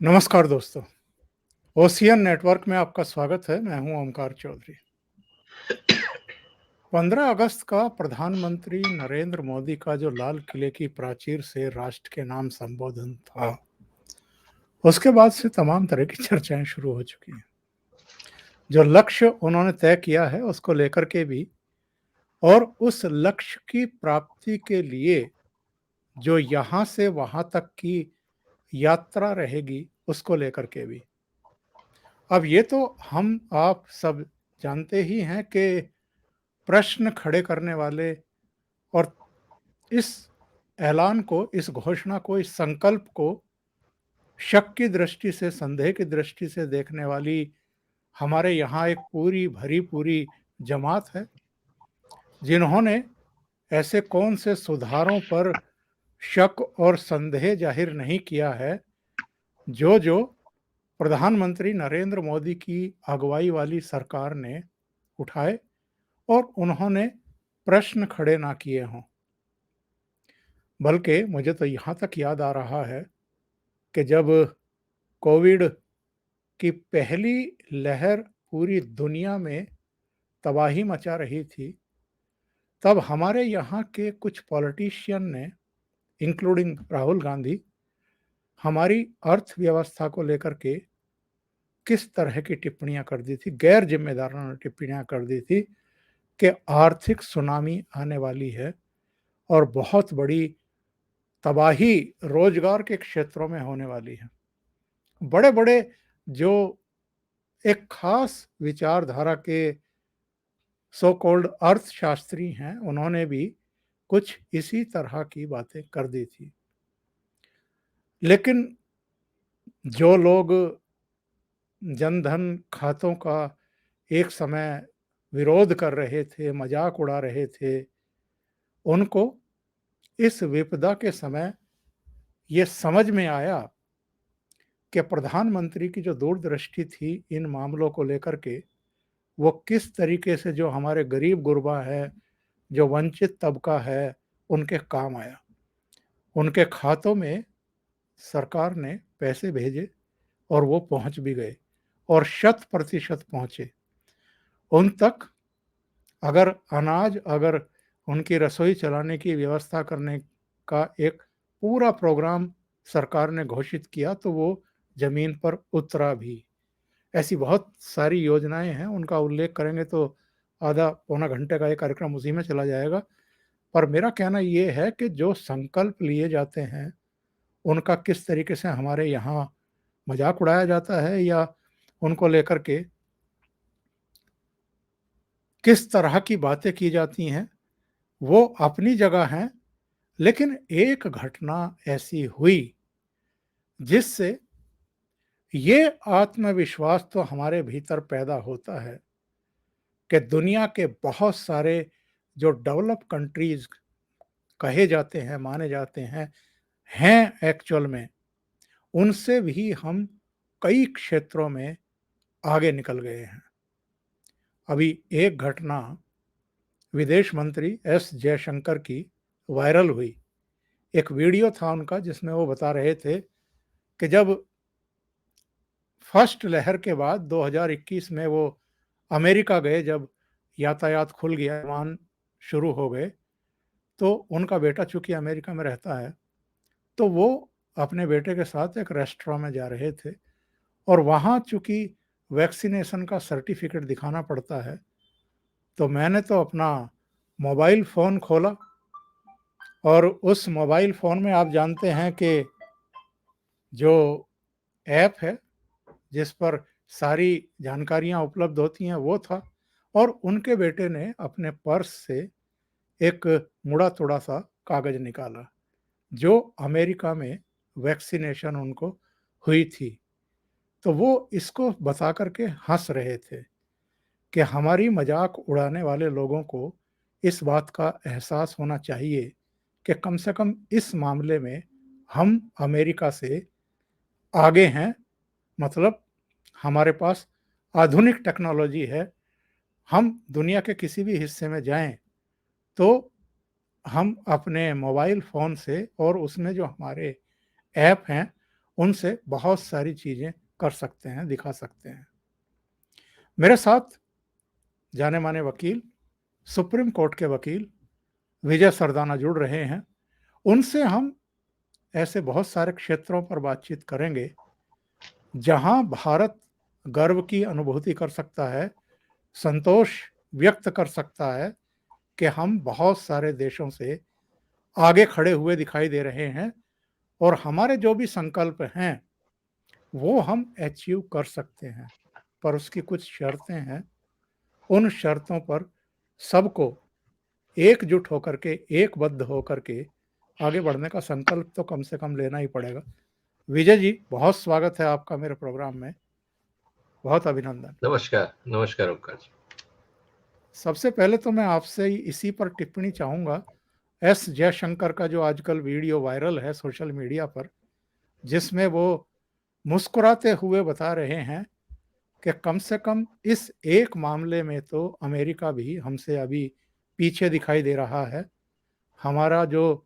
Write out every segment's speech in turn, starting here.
नमस्कार दोस्तों, ocean network में आपका स्वागत है। मैं हूं ओमकार चौधरी। 15 अगस्त का प्रधानमंत्री नरेंद्र मोदी का जो लाल किले की प्राचीर से राष्ट्र के नाम संबोधन था, उसके बाद से तमाम तरह की चर्चाएं शुरू हो चुकी हैं। जो लक्ष्य उन्होंने तय किया है उसको लेकर के भी, और उस लक्ष्य की प्राप्ति के लिए जो यहाँ से वहां तक की यात्रा रहेगी उसको लेकर के भी। अब ये तो हम आप सब जानते ही हैं कि प्रश्न खड़े करने वाले और इस ऐलान को, इस घोषणा को, इस संकल्प को शक की दृष्टि से, संदेह की दृष्टि से देखने वाली हमारे यहाँ एक पूरी भरी पूरी जमात है, जिन्होंने ऐसे कौन से सुधारों पर शक और संदेह जाहिर नहीं किया है जो जो प्रधानमंत्री नरेंद्र मोदी की अगुवाई वाली सरकार ने उठाए और उन्होंने प्रश्न खड़े ना किए हों। बल्कि मुझे तो यहाँ तक याद आ रहा है कि जब कोविड की पहली लहर पूरी दुनिया में तबाही मचा रही थी, तब हमारे यहाँ के कुछ पॉलिटिशियन ने, इंक्लूडिंग राहुल गांधी, हमारी अर्थव्यवस्था को लेकर के किस तरह की टिप्पणियां कर दी थी, गैर जिम्मेदाराना टिप्पणियां कर दी थी कि आर्थिक सुनामी आने वाली है और बहुत बड़ी तबाही रोजगार के क्षेत्रों में होने वाली है। बड़े बड़े जो एक खास विचारधारा के सो कॉल्ड अर्थशास्त्री हैं, उन्होंने भी कुछ इसी तरह की बातें कर दी थी। लेकिन जो लोग जनधन खातों का एक समय विरोध कर रहे थे, मजाक उड़ा रहे थे, उनको इस विपदा के समय ये समझ में आया कि प्रधानमंत्री की जो दूरदृष्टि थी इन मामलों को लेकर के, वो किस तरीके से जो हमारे गरीब गुरबा है, जो वंचित तबका है, उनके काम आया। उनके खातों में सरकार ने पैसे भेजे और वो पहुंच भी गए और 100% पहुंचे उन तक। अगर अनाज, अगर उनकी रसोई चलाने की व्यवस्था करने का एक पूरा प्रोग्राम सरकार ने घोषित किया तो वो जमीन पर उतरा भी। ऐसी बहुत सारी योजनाएं हैं, उनका उल्लेख करेंगे तो आधा पौना घंटे का एक कार्यक्रम उसी में चला जाएगा। पर मेरा कहना ये है कि जो संकल्प लिए जाते हैं उनका किस तरीके से हमारे यहाँ मजाक उड़ाया जाता है या उनको लेकर के किस तरह की बातें की जाती हैं, वो अपनी जगह हैं। लेकिन एक घटना ऐसी हुई जिससे ये आत्मविश्वास तो हमारे भीतर पैदा होता है कि दुनिया के बहुत सारे जो डेवलप कंट्रीज कहे जाते हैं, माने जाते हैं एक्चुअल में, उनसे भी हम कई क्षेत्रों में आगे निकल गए हैं। अभी एक घटना विदेश मंत्री एस जयशंकर की वायरल हुई। एक वीडियो था उनका जिसमें वो बता रहे थे कि जब फर्स्ट लहर के बाद 2021 में वो अमेरिका गए, जब यातायात खुल गया, विमान शुरू हो गए, तो उनका बेटा चूंकि अमेरिका में रहता है, तो वो अपने बेटे के साथ एक रेस्टोरेंट में जा रहे थे और वहाँ चूंकि वैक्सीनेशन का सर्टिफिकेट दिखाना पड़ता है, तो मैंने तो अपना मोबाइल फ़ोन खोला और उस मोबाइल फ़ोन में आप जानते हैं कि जो ऐप है जिस पर सारी जानकारियां उपलब्ध होती हैं वो था। और उनके बेटे ने अपने पर्स से एक मुड़ा तोड़ा सा कागज निकाला जो अमेरिका में वैक्सीनेशन उनको हुई थी। तो वो इसको बता करके हंस रहे थे कि हमारी मजाक उड़ाने वाले लोगों को इस बात का एहसास होना चाहिए कि कम से कम इस मामले में हम अमेरिका से आगे हैं। मतलब हमारे पास आधुनिक टेक्नोलॉजी है, हम दुनिया के किसी भी हिस्से में जाएं तो हम अपने मोबाइल फ़ोन से और उसमें जो हमारे ऐप हैं उनसे बहुत सारी चीज़ें कर सकते हैं, दिखा सकते हैं। मेरे साथ जाने माने वकील, सुप्रीम कोर्ट के वकील विजय सरदाना जुड़ रहे हैं। उनसे हम ऐसे बहुत सारे क्षेत्रों पर बातचीत करेंगे जहां भारत गर्व की अनुभूति कर सकता है, संतोष व्यक्त कर सकता है कि हम बहुत सारे देशों से आगे खड़े हुए दिखाई दे रहे हैं और हमारे जो भी संकल्प हैं वो हम अचीव कर सकते हैं, पर उसकी कुछ शर्तें हैं। उन शर्तों पर सबको एकजुट होकर के, एकबद्ध होकर के आगे बढ़ने का संकल्प तो कम से कम लेना ही पड़ेगा। विजय जी, बहुत स्वागत है आपका मेरे प्रोग्राम में। बहुत अभिनंदन। नमस्कार। नमस्कार ओंकार जी। सबसे पहले तो मैं आपसे इसी पर टिप्पणी चाहूंगा, एस जयशंकर का जो आजकल वीडियो वायरल है सोशल मीडिया पर, जिसमें वो मुस्कुराते हुए बता रहे हैं कि कम से कम इस एक मामले में तो अमेरिका भी हमसे अभी पीछे दिखाई दे रहा है। हमारा जो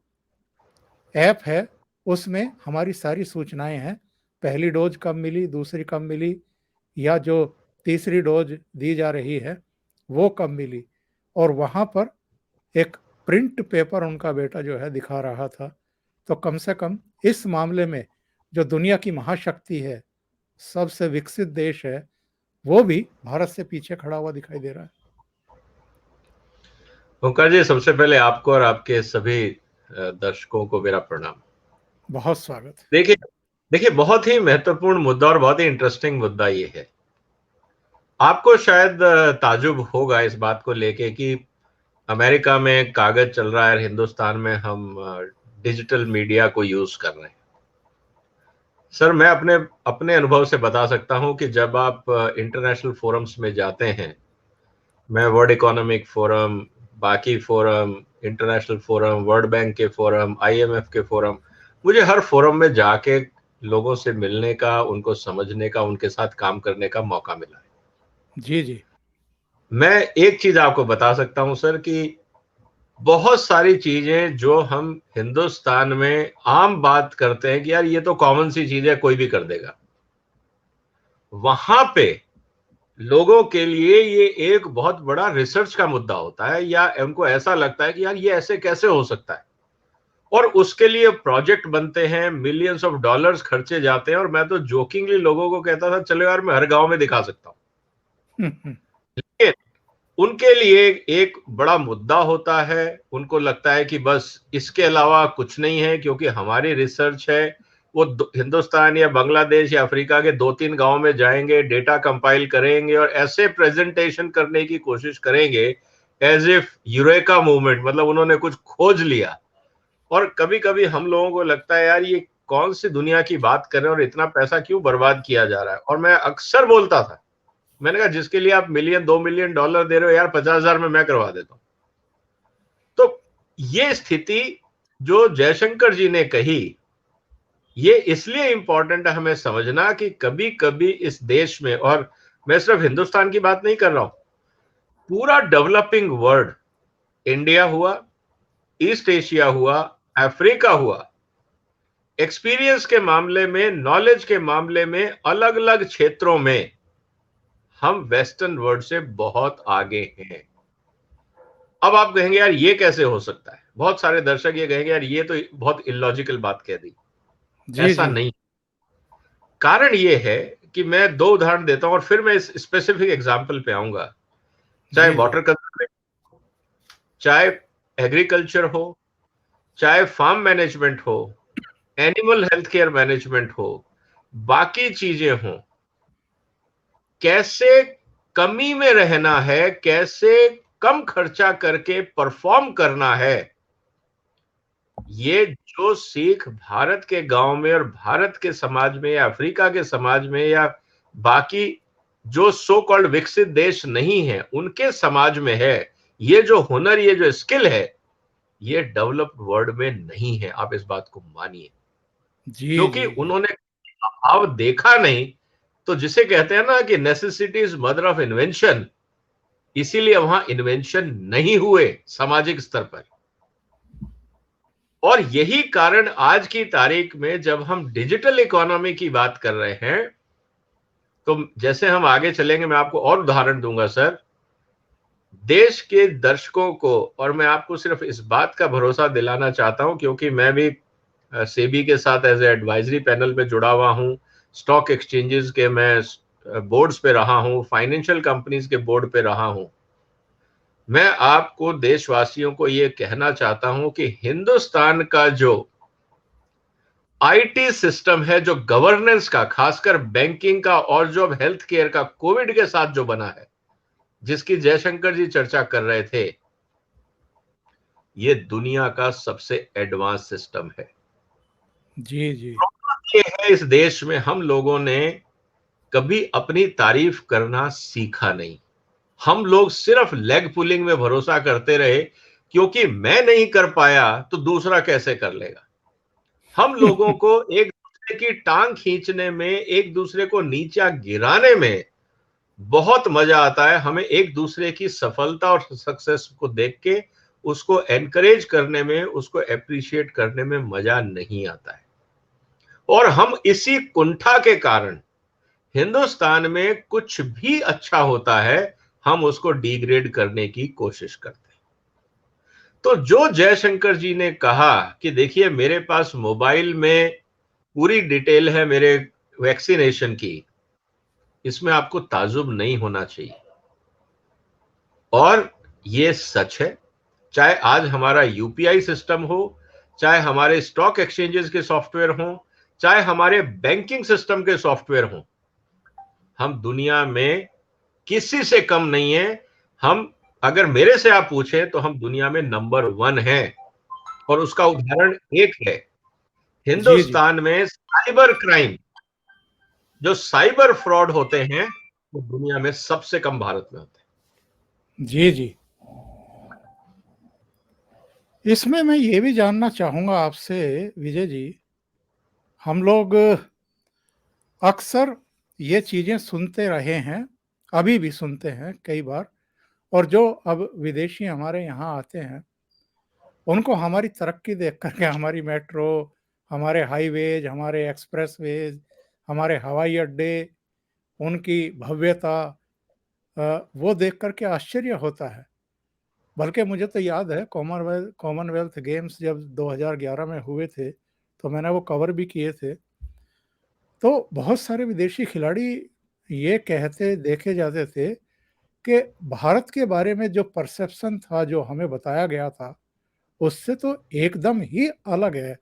ऐप है उसमें हमारी सारी सूचनाएं हैं, पहली डोज कब मिली, दूसरी कब मिली, या जो तीसरी डोज दी जा रही है वो कब मिली, और वहाँ पर एक प्रिंट पेपर उनका बेटा जो है दिखा रहा था। तो कम से कम इस मामले में जो दुनिया की महाशक्ति है, सबसे विकसित देश है, वो भी भारत से पीछे खड़ा हुआ दिखाई दे रहा है। ओंकार जी, सबसे पहले आपको और आपके सभी दर्शकों को मेरा प्रणाम। बहुत स्वागत। देखिए बहुत ही महत्वपूर्ण मुद्दा और बहुत ही इंटरेस्टिंग मुद्दा ये है। आपको शायद ताजुब होगा इस बात को लेके कि अमेरिका में कागज चल रहा है और हिंदुस्तान में हम डिजिटल मीडिया को यूज कर रहे हैं। सर, मैं अपने अपने अनुभव से बता सकता हूं कि जब आप इंटरनेशनल फोरम्स में जाते हैं, मैं वर्ल्ड इकोनॉमिक फोरम, बाकी forum, international forum, world bank के फोरम, आईएमएफ के फोरम, मुझे हर फोरम में जाके लोगों से मिलने का, उनको समझने का, उनके साथ काम करने का मौका मिला है। जी जी। मैं एक चीज आपको बता सकता हूं सर कि बहुत सारी चीजें जो हम हिंदुस्तान में आम बात करते हैं कि यार ये तो कॉमन सी चीज है, कोई भी कर देगा, वहां पे लोगों के लिए ये एक बहुत बड़ा रिसर्च का मुद्दा होता है, या उनको ऐसा लगता है कि यार ये ऐसे कैसे हो सकता है, और उसके लिए प्रोजेक्ट बनते हैं, मिलियंस ऑफ डॉलर्स खर्चे जाते हैं। और मैं तो जोकिंगली लोगों को कहता था चलो यार मैं हर गांव में दिखा सकता हूं। लेकिन उनके लिए एक बड़ा मुद्दा होता है, उनको लगता है कि बस इसके अलावा कुछ नहीं है, क्योंकि हमारी रिसर्च है। वो हिंदुस्तान या बांग्लादेश या अफ्रीका के 2-3 गांव में जाएंगे, डेटा कंपाइल करेंगे और ऐसे प्रेजेंटेशन करने की कोशिश करेंगे एज इफ यूरेका मूवमेंट, मतलब उन्होंने कुछ खोज लिया। और कभी कभी हम लोगों को लगता है यार ये कौन सी दुनिया की बात कर रहे हैं और इतना पैसा क्यों बर्बाद किया जा रहा है। और मैं अक्सर बोलता था, मैंने कहा जिसके लिए आप मिलियन 2 मिलियन डॉलर दे रहे हो यार, 50,000 में मैं करवा देता हूं। तो ये स्थिति जो जयशंकर जी ने कही, ये इसलिए इंपॉर्टेंट है हमें समझना कि कभी कभी इस देश में, और मैं सिर्फ हिंदुस्तान की बात नहीं कर रहा हूं, पूरा डेवलपिंग वर्ल्ड, इंडिया हुआ, ईस्ट एशिया हुआ, अफ्रीका हुआ, एक्सपीरियंस के मामले में, नॉलेज के मामले में, अलग अलग क्षेत्रों में हम वेस्टर्न वर्ल्ड से बहुत आगे हैं। अब आप कहेंगे यार ये कैसे हो सकता है, बहुत सारे दर्शक ये कहेंगे यार ये तो बहुत इलॉजिकल बात कह दी। जी ऐसा जी। नहीं। कारण ये है कि मैं 2 उदाहरण देता हूं और फिर मैं इस स्पेसिफिक एग्जांपल पे आऊंगा। चाहे जी जी। वाटर कंजर्वेशन, चाहे एग्रीकल्चर हो, चाहे फार्म मैनेजमेंट हो, एनिमल हेल्थ केयर मैनेजमेंट हो, बाकी चीजें हो, कैसे कमी में रहना है, कैसे कम खर्चा करके परफॉर्म करना है, ये जो सीख भारत के गांव में और भारत के समाज में या अफ्रीका के समाज में या बाकी जो सो कॉल्ड विकसित देश नहीं है उनके समाज में है, ये जो हुनर, ये जो स्किल है, ये डेवलप्ड वर्ल्ड में नहीं है। आप इस बात को मानिए, जी क्योंकि जी। जी उन्होंने अभाव देखा नहीं। तो जिसे कहते हैं ना कि necessity is mother of invention, इसीलिए वहां इन्वेंशन नहीं हुए सामाजिक स्तर पर। और यही कारण आज की तारीख में जब हम डिजिटल इकोनॉमी की बात कर रहे हैं, तो जैसे हम आगे चलेंगे मैं आपको और उदाहरण दूंगा सर। देश के दर्शकों को, और मैं आपको सिर्फ इस बात का भरोसा दिलाना चाहता हूं क्योंकि मैं भी सेबी के साथ एज ए एडवाइजरी पैनल पे जुड़ा हुआ हूं, स्टॉक एक्सचेंजेस के मैं बोर्ड्स पे रहा हूं, फाइनेंशियल कंपनीज के बोर्ड पे रहा हूं। मैं आपको देशवासियों को यह कहना चाहता हूं कि हिंदुस्तान का जो आईटी सिस्टम है, जो गवर्नेंस का, खासकर बैंकिंग का और जो हेल्थ केयर का कोविड के साथ जो बना है, जिसकी जयशंकर जी चर्चा कर रहे थे, ये दुनिया का सबसे एडवांस सिस्टम है। जी जी। ये है इस देश में हम लोगों ने कभी अपनी तारीफ करना सीखा नहीं। हम लोग सिर्फ लेग पुलिंग में भरोसा करते रहे, क्योंकि मैं नहीं कर पाया तो दूसरा कैसे कर लेगा। हम लोगों को एक दूसरे की टांग खींचने में, एक दूसरे को नीचा गिराने में बहुत मजा आता है। हमें एक दूसरे की सफलता और सक्सेस को देख के उसको एनकरेज करने में, उसको एप्रिशिएट करने में मजा नहीं आता है। और हम इसी कुंठा के कारण हिंदुस्तान में कुछ भी अच्छा होता है, हम उसको डिग्रेड करने की कोशिश करते हैं। तो जो जयशंकर जी ने कहा कि देखिए मेरे पास मोबाइल में पूरी डिटेल है मेरे वैक्सीनेशन की, इसमें आपको ताजुब नहीं होना चाहिए। और ये सच है, चाहे आज हमारा यूपीआई सिस्टम हो, चाहे हमारे स्टॉक एक्सचेंजेस के सॉफ्टवेयर हो, चाहे हमारे बैंकिंग सिस्टम के सॉफ्टवेयर हो, हम दुनिया में किसी से कम नहीं है। हम, अगर मेरे से आप पूछें तो हम दुनिया में नंबर 1 हैं। और उसका उदाहरण एक है, जी जी। हिंदुस्तान में साइबर क्राइम, जो साइबर फ्रॉड होते हैं, वो दुनिया में सबसे कम भारत में होते हैं। जी जी। इसमें मैं ये भी जानना चाहूंगा आपसे विजय जी, हम लोग अक्सर ये चीजें सुनते रहे हैं, अभी भी सुनते हैं कई बार, और जो अब विदेशी हमारे यहाँ आते हैं उनको हमारी तरक्की देख करके, हमारी मेट्रो, हमारे हाईवेज, हमारे एक्सप्रेसवेज, हमारे हवाई अड्डे, उनकी भव्यता, वो देख करके आश्चर्य होता है। बल्कि मुझे तो याद है कॉमनवेल्थ गेम्स जब 2011 में हुए थे तो मैंने वो कवर भी किए थे। तो बहुत सारे विदेशी खिलाड़ी ये कहते देखे जाते थे कि भारत के बारे में जो परसेप्शन था, जो हमें बताया गया था, उससे तो एकदम ही अलग है।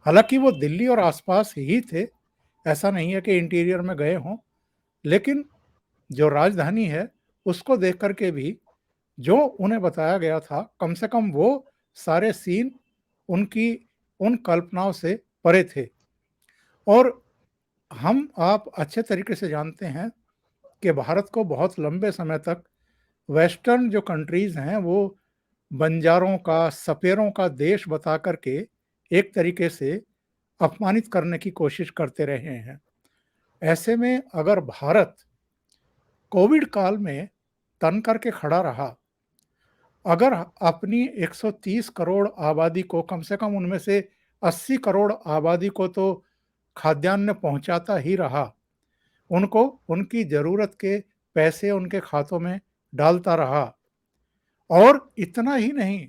हालांकि वो दिल्ली और आसपास ही थे, ऐसा नहीं है कि इंटीरियर में गए हों, लेकिन जो राजधानी है उसको देख करके भी जो उन्हें बताया गया था, कम से कम वो सारे सीन उनकी उन कल्पनाओं से परे थे। और हम आप अच्छे तरीके से जानते हैं कि भारत को बहुत लंबे समय तक वेस्टर्न जो कंट्रीज हैं वो बंजारों का, सपेरों का देश बता करके एक तरीके से अपमानित करने की कोशिश करते रहे हैं। ऐसे में अगर भारत कोविड काल में तन करके खड़ा रहा, अगर अपनी 130 करोड़ आबादी को, कम से कम उनमें से 80 करोड़ आबादी को तो खाद्यान्न पहुंचाता ही रहा, उनको उनकी ज़रूरत के पैसे उनके खातों में डालता रहा, और इतना ही नहीं,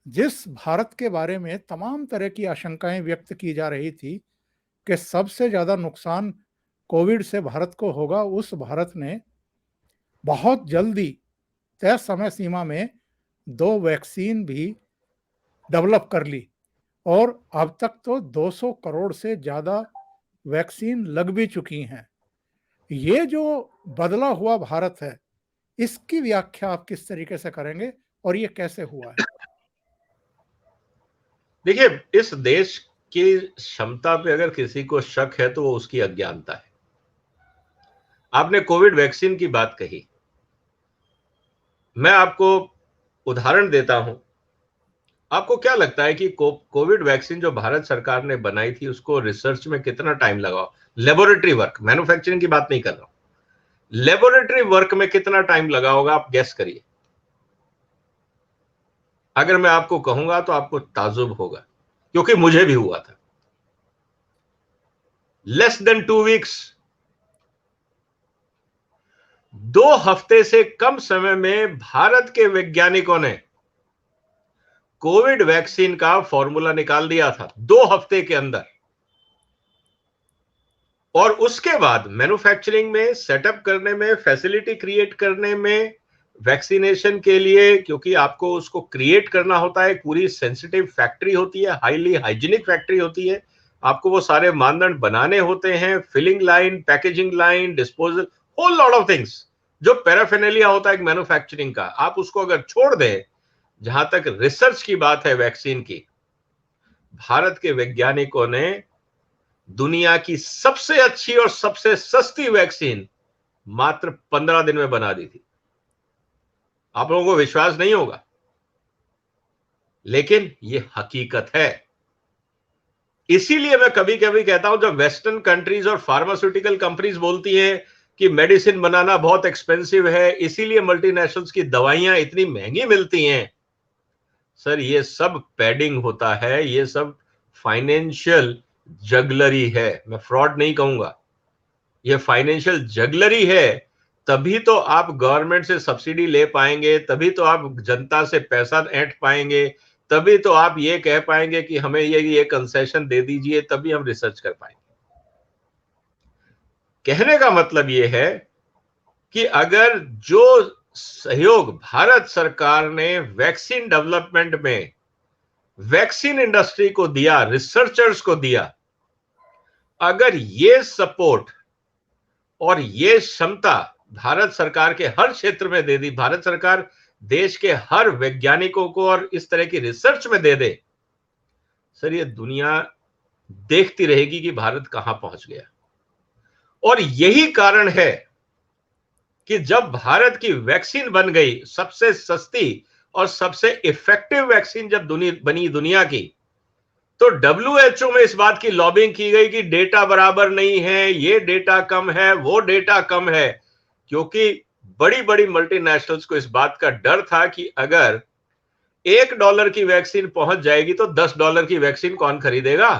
जिस भारत के बारे में तमाम तरह की आशंकाएं व्यक्त की जा रही थी कि सबसे ज़्यादा नुकसान कोविड से भारत को होगा, उस भारत ने बहुत जल्दी तय समय सीमा में 2 वैक्सीन भी डेवलप कर ली, और अब तक तो 200 करोड़ से ज़्यादा वैक्सीन लग भी चुकी हैं। ये जो बदला हुआ भारत है, इसकी व्याख्या आप किस तरीके से करेंगे और ये कैसे हुआ है? देखिए, इस देश की क्षमता पे अगर किसी को शक है तो वो उसकी अज्ञानता है। आपने कोविड वैक्सीन की बात कही, मैं आपको उदाहरण देता हूं। आपको क्या लगता है कि कोविड वैक्सीन जो भारत सरकार ने बनाई थी, उसको रिसर्च में कितना टाइम लगा? लेबोरेटरी वर्क, मैन्युफैक्चरिंग की बात नहीं कर रहा हूं, लेबोरेटरी वर्क में कितना टाइम लगा होगा, आप गेस करिए। अगर मैं आपको कहूंगा तो आपको ताजुब होगा, क्योंकि मुझे भी हुआ था। लेस देन 2 वीक्स, 2 हफ्ते से कम समय में भारत के वैज्ञानिकों ने कोविड वैक्सीन का फॉर्मूला निकाल दिया था 2 हफ्ते के अंदर। और उसके बाद मैन्युफैक्चरिंग में, सेटअप करने में, फैसिलिटी क्रिएट करने में, वैक्सीनेशन के लिए, क्योंकि आपको उसको क्रिएट करना होता है, पूरी सेंसिटिव फैक्ट्री होती है, हाईली हाइजीनिक फैक्ट्री होती है, आपको वो सारे मानदंड बनाने होते हैं, filling line, packaging line, disposal, whole lot of things, जो पैराफिनेलिया होता है एक मैन्युफैक्चरिंग का, आप उसको अगर छोड़ दें। जहां तक रिसर्च की बात है वैक्सीन की, भारत के वैज्ञानिकों ने दुनिया की सबसे अच्छी और सबसे सस्ती वैक्सीन मात्र 15 दिन में बना दी थी। आप लोगों को विश्वास नहीं होगा, लेकिन यह हकीकत है। इसीलिए मैं कभी कभी कहता हूं, जब वेस्टर्न कंट्रीज और फार्मास्यूटिकल कंपनीज बोलती हैं कि मेडिसिन बनाना बहुत एक्सपेंसिव है, इसीलिए मल्टीनेशनल्स की दवाइयां इतनी महंगी मिलती हैं। सर, ये सब पैडिंग होता है, ये सब फाइनेंशियल जगलरी है, मैं फ्रॉड नहीं कहूंगा, ये फाइनेंशियल जगलरी है। तभी तो आप गवर्नमेंट से सब्सिडी ले पाएंगे, तभी तो आप जनता से पैसा ऐंठ पाएंगे, तभी तो आप ये कह पाएंगे कि हमें ये कंसेशन दे दीजिए, तभी हम रिसर्च कर पाएंगे। कहने का मतलब ये है कि अगर जो सहयोग भारत सरकार ने वैक्सीन डेवलपमेंट में वैक्सीन इंडस्ट्री को दिया, रिसर्चर्स को दिया, अगर ये सपोर्ट और ये क्षमता भारत सरकार के हर क्षेत्र में दे दी, भारत सरकार देश के हर वैज्ञानिकों को और इस तरह की रिसर्च में दे दे, सर ये दुनिया देखती रहेगी कि भारत कहां पहुंच गया। और यही कारण है कि जब भारत की वैक्सीन बन गई, सबसे सस्ती और सबसे इफेक्टिव वैक्सीन जब बनी दुनिया की, तो WHO में इस बात की लॉबिंग की गई कि डेटा बराबर नहीं है, ये डेटा कम है, वो डेटा कम है, क्योंकि बड़ी बड़ी मल्टीनेशनल्स को इस बात का डर था कि अगर $1 की वैक्सीन पहुंच जाएगी तो $10 की वैक्सीन कौन खरीदेगा।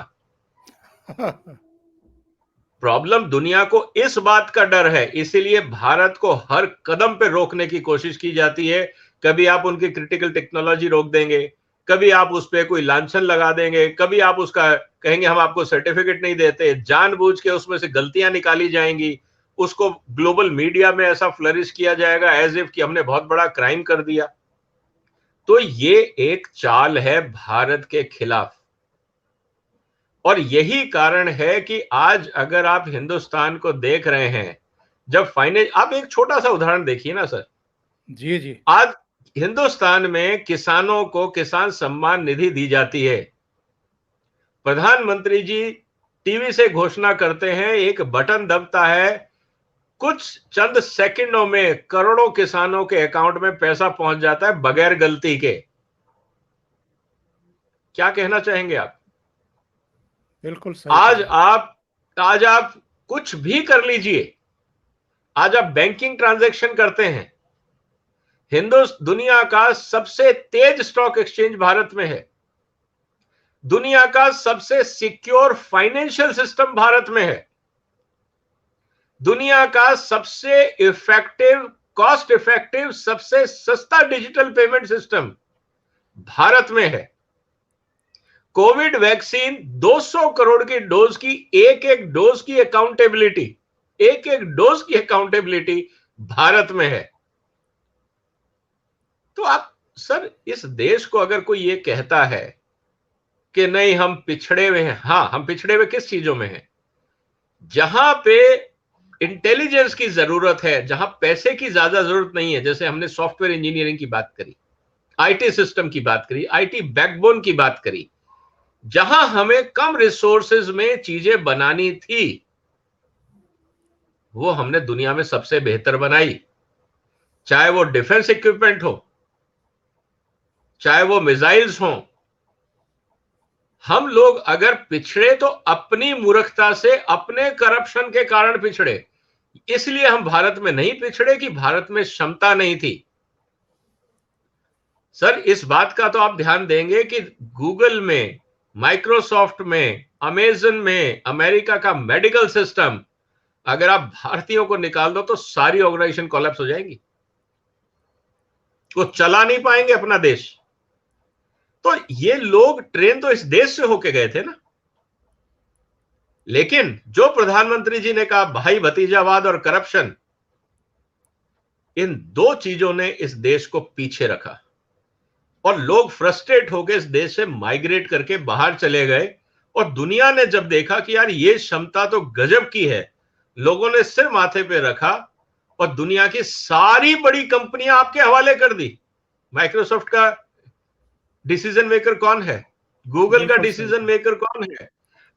प्रॉब्लम दुनिया को इस बात का डर है, इसीलिए भारत को हर कदम पे रोकने की कोशिश की जाती है। कभी आप उनकी क्रिटिकल टेक्नोलॉजी रोक देंगे, कभी आप उस पर कोई लांछन लगा देंगे, कभी आप उसका कहेंगे हम आपको सर्टिफिकेट नहीं देते, जानबूझ के उसमें से गलतियां निकाली जाएंगी, उसको ग्लोबल मीडिया में ऐसा फ्लरिश किया जाएगा एज इफ कि हमने बहुत बड़ा क्राइम कर दिया। तो ये एक चाल है भारत के खिलाफ, और यही कारण है कि आज अगर आप हिंदुस्तान को देख रहे हैं, जब फाइनेंस, आप एक छोटा सा उदाहरण देखिए ना सर। जी जी। आज हिंदुस्तान में किसानों को किसान सम्मान निधि दी जाती है। प्रधानमंत्री जी टीवी से घोषणा करते हैं, एक बटन दबता है, कुछ चंद सेकंडों में करोड़ों किसानों के अकाउंट में पैसा पहुंच जाता है बगैर गलती के। क्या कहना चाहेंगे आप? बिल्कुल सही कहा। आज आप कुछ भी कर लीजिए, आज आप बैंकिंग ट्रांजैक्शन करते हैं, दुनिया का सबसे तेज स्टॉक एक्सचेंज भारत में है, दुनिया का सबसे सिक्योर फाइनेंशियल सिस्टम भारत में है, दुनिया का सबसे इफेक्टिव, कॉस्ट इफेक्टिव, सबसे सस्ता डिजिटल पेमेंट सिस्टम भारत में है। कोविड वैक्सीन 200 करोड़ की डोज की, एक एक डोज की अकाउंटेबिलिटी, एक एक डोज की अकाउंटेबिलिटी भारत में है। तो आप सर, इस देश को अगर कोई ये कहता है कि नहीं हम पिछड़े हुए हैं, हां हम पिछड़े हुए किस चीजों में हैं? जहां पे इंटेलिजेंस की जरूरत है, जहां पैसे की ज्यादा जरूरत नहीं है, जैसे हमने सॉफ्टवेयर इंजीनियरिंग की बात करी, आईटी सिस्टम की बात करी, आईटी बैकबोन की बात करी, जहां हमें कम रिसोर्सेज में चीजें बनानी थी, वो हमने दुनिया में सबसे बेहतर बनाई। चाहे वो डिफेंस इक्विपमेंट हो, चाहे वो मिसाइल्स हो। हम लोग अगर पिछड़े तो अपनी मूर्खता से, अपने करप्शन के कारण पिछड़े। इसलिए हम भारत में नहीं पिछड़े कि भारत में क्षमता नहीं थी। सर इस बात का तो आप ध्यान देंगे कि गूगल में, माइक्रोसॉफ्ट में, अमेजन में, अमेरिका का मेडिकल सिस्टम, अगर आप भारतीयों को निकाल दो तो सारी ऑर्गेनाइजेशन कोलैप्स हो जाएंगी, वो चला नहीं पाएंगे अपना देश। तो ये लोग ट्रेन तो इस देश से होके गए थे ना। लेकिन जो प्रधानमंत्री जी ने कहा भाई भतीजावाद और करप्शन, इन दो चीजों ने इस देश को पीछे रखा और लोग फ्रस्ट्रेट होकर इस देश से माइग्रेट करके बाहर चले गए। और दुनिया ने जब देखा कि यार ये क्षमता तो गजब की है, लोगों ने सिर माथे पे रखा और दुनिया की सारी बड़ी कंपनियां आपके हवाले कर दी। माइक्रोसॉफ्ट का डिसीजन मेकर कौन है? गूगल का डिसीजन मेकर कौन है?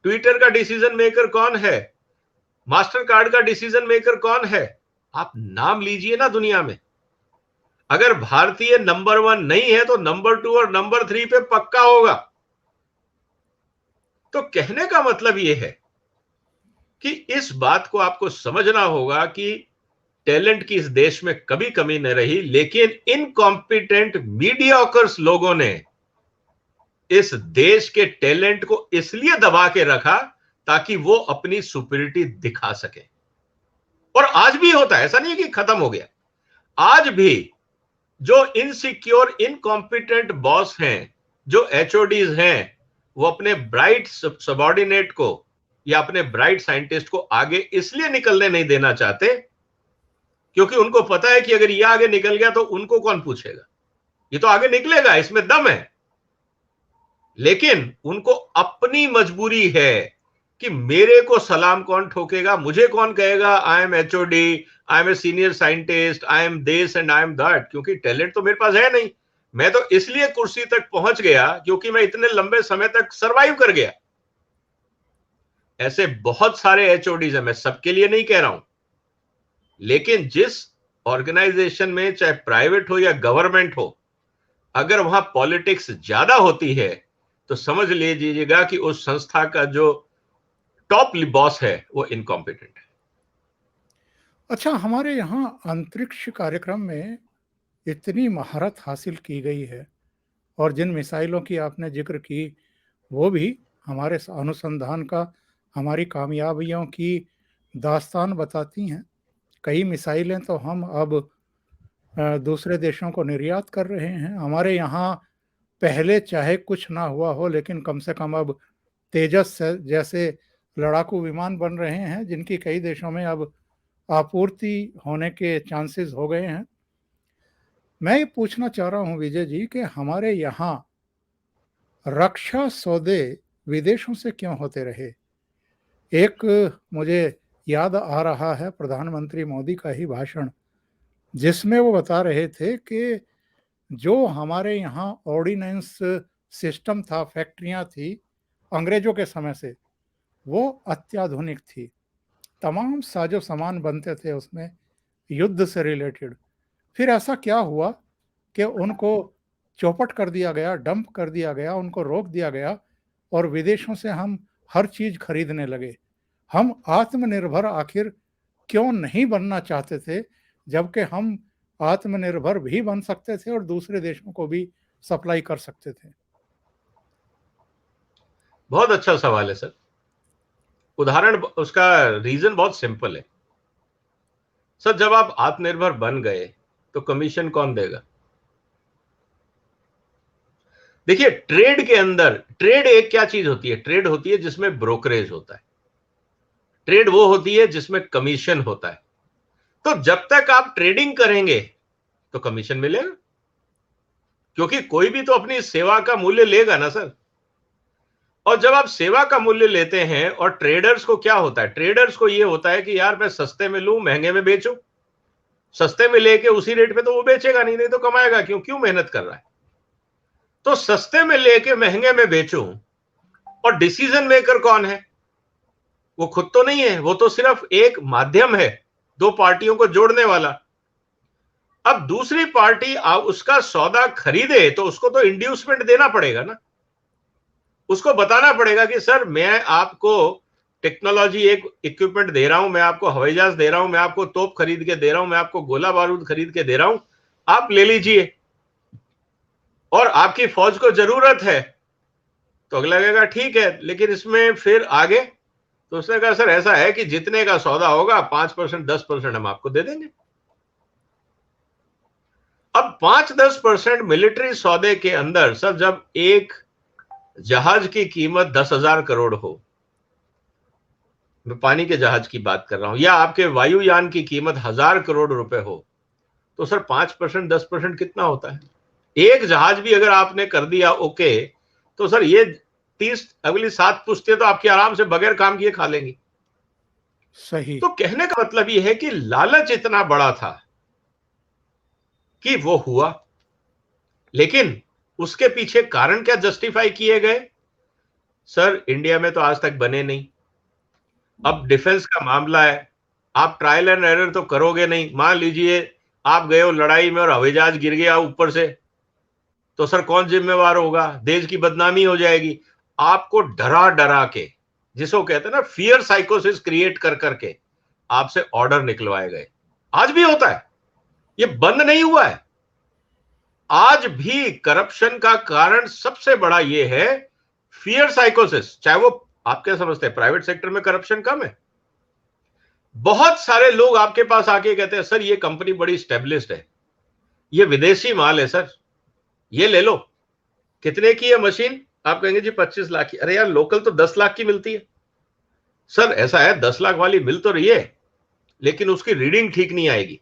ट्विटर का डिसीजन मेकर कौन है? मास्टर कार्ड का डिसीजन मेकर कौन है? आप नाम लीजिए ना दुनिया में। अगर भारतीय नंबर 1 नहीं है तो नंबर 2 और नंबर 3 पे पक्का होगा। तो कहने का मतलब यह है कि इस बात को आपको समझना होगा कि टैलेंट की इस देश में कभी कमी नहीं रही, लेकिन इनकॉम्पिटेंट मीडियोकर्स लोगों ने इस देश के टैलेंट को इसलिए दबा के रखा ताकि वो अपनी सुपीरियरिटी दिखा सके। और आज भी होता है, ऐसा नहीं है कि खत्म हो गया। आज भी जो इनसिक्योर इनकॉम्पिटेंट बॉस हैं, जो एचओडीज हैं, वो अपने ब्राइट सबऑर्डिनेट को या अपने ब्राइट साइंटिस्ट को आगे इसलिए निकलने नहीं देना चाहते क्योंकि उनको पता है कि अगर ये आगे निकल गया तो उनको कौन पूछेगा। ये तो आगे निकलेगा, इसमें दम है, लेकिन उनको अपनी मजबूरी है कि मेरे को सलाम कौन ठोकेगा, मुझे कौन कहेगा I am HOD, I am a senior scientist, I am this and I am that, क्योंकि टैलेंट तो मेरे पास है नहीं। मैं तो इसलिए कुर्सी तक पहुंच गया क्योंकि मैं इतने लंबे समय तक सरवाइव कर गया। ऐसे बहुत सारे एचओडीज हैं, मैं सबके लिए नहीं कह रहा हूं, लेकिन जिस ऑर्गेनाइजेशन में चाहे प्राइवेट हो या गवर्नमेंट हो, अगर वहां पॉलिटिक्स ज्यादा होती है तो समझ लीजिएगा कि उस संस्था का जो टॉप बॉस है वो इनकॉम्पिटेंट है। अच्छा, हमारे यहाँ अंतरिक्ष कार्यक्रम में इतनी महारत हासिल की गई है और जिन मिसाइलों की आपने जिक्र की वो भी हमारे अनुसंधान का, हमारी कामयाबियों की दास्तान बताती हैं। कई मिसाइलें तो हम अब दूसरे देशों को निर्यात कर रहे हैं। हमारे यहाँ पहले चाहे कुछ ना हुआ हो, लेकिन कम से कम अब तेजस जैसे लड़ाकू विमान बन रहे हैं जिनकी कई देशों में अब आपूर्ति होने के चांसेस हो गए हैं। मैं ये पूछना चाह रहा हूँ विजय जी कि हमारे यहाँ रक्षा सौदे विदेशों से क्यों होते रहे? एक मुझे याद आ रहा है प्रधानमंत्री मोदी का ही भाषण, जिसमें वो बता रहे थे कि जो हमारे यहाँ ऑर्डिनेंस सिस्टम था, फैक्ट्रियाँ थी अंग्रेजों के समय से, वो अत्याधुनिक थी। तमाम साजो सामान बनते थे उसमें युद्ध से रिलेटेड। फिर ऐसा क्या हुआ कि उनको चौपट कर दिया गया, डंप कर दिया गया, उनको रोक दिया गया और विदेशों से हम हर चीज खरीदने लगे। हम आत्मनिर्भर आखिर क्यों नहीं बनना चाहते थे, जबकि हम आत्मनिर्भर भी बन सकते थे और दूसरे देशों को भी सप्लाई कर सकते थे? बहुत अच्छा सवाल है सर। उदाहरण, उसका रीजन बहुत सिंपल है सर। जब आप आत्मनिर्भर बन गए तो कमीशन कौन देगा? देखिए, ट्रेड के अंदर, ट्रेड एक क्या चीज होती है? ट्रेड होती है जिसमें ब्रोकरेज होता है। ट्रेड वो होती है जिसमें कमीशन होता है। तो जब तक आप ट्रेडिंग करेंगे तो कमीशन मिलेगा, क्योंकि कोई भी तो अपनी सेवा का मूल्य लेगा ना सर। और जब आप सेवा का मूल्य लेते हैं, और ट्रेडर्स को क्या होता है? ट्रेडर्स को यह होता है कि यार मैं सस्ते में लूं, महंगे में बेचूं। सस्ते में लेके उसी रेट पे तो वो बेचेगा नहीं, नहीं तो कमाएगा क्यों? क्यों मेहनत कर रहा है? तो सस्ते में लेके महंगे में बेचूं। और डिसीजन मेकर कौन है? वो खुद तो नहीं है, वो तो सिर्फ एक माध्यम है, दो पार्टियों को जोड़ने वाला। अब दूसरी पार्टी उसका सौदा खरीदे तो उसको तो इंड्यूसमेंट देना पड़ेगा ना। उसको बताना पड़ेगा कि सर मैं आपको टेक्नोलॉजी, एक इक्विपमेंट दे रहा हूं, मैं आपको हवाई जहाज दे रहा हूं, मैं आपको तोप खरीद के दे रहा हूं, मैं आपको गोला बारूद खरीद के दे रहा हूं, आप ले लीजिए। और आपकी फौज को जरूरत है, तो अगला कहेगा ठीक है, लेकिन इसमें फिर आगे, तो उसने कहा सर ऐसा है कि जितने का सौदा होगा 5% 10% हम आपको दे देंगे। अब 5-10% मिलिट्री सौदे के अंदर सर, जब एक जहाज की कीमत 10,000 करोड़ हो, मैं पानी के जहाज की बात कर रहा हूं, या आपके वायुयान की कीमत 1,000 करोड़ रुपए हो, तो सर 5% 10% कितना होता है? एक जहाज भी अगर आपने कर दिया ओके, तो सर ये 30 अगली 7 पुश्तें तो आपकी आराम से बगैर काम किए खा लेंगी। सही। तो कहने का मतलब ये है कि लालच इतना बड़ा था कि वो हुआ, लेकिन उसके पीछे कारण क्या जस्टिफाई किए गए? सर इंडिया में तो आज तक बने नहीं। अब डिफेंस का मामला है, आप ट्रायल एंड एरर तो करोगे नहीं। मान लीजिए आप गए हो लड़ाई में और हवाई जहाज गिर गया ऊपर से, तो सर कौन जिम्मेवार होगा? देश की बदनामी हो जाएगी। आपको डरा डरा के, जिसको कहते हैं ना फियर साइकोसिस क्रिएट कर करके आपसे ऑर्डर निकलवाए गए। आज भी होता है, ये बंद नहीं हुआ है। आज भी करप्शन का कारण सबसे बड़ा ये है फियर साइकोसिस। चाहे वो, आप क्या समझते हैं प्राइवेट सेक्टर में करप्शन कम है? बहुत सारे लोग आपके पास आके कहते हैं सर ये कंपनी बड़ी स्टेब्लिश्ड है, ये विदेशी माल है सर, ये ले लो। कितने की है मशीन? आप कहेंगे जी 25 लाख की। अरे यार लोकल तो 10 लाख की मिलती है। सर ऐसा है 10 लाख वाली मिल तो रही है, लेकिन उसकी रीडिंग ठीक नहीं आएगी।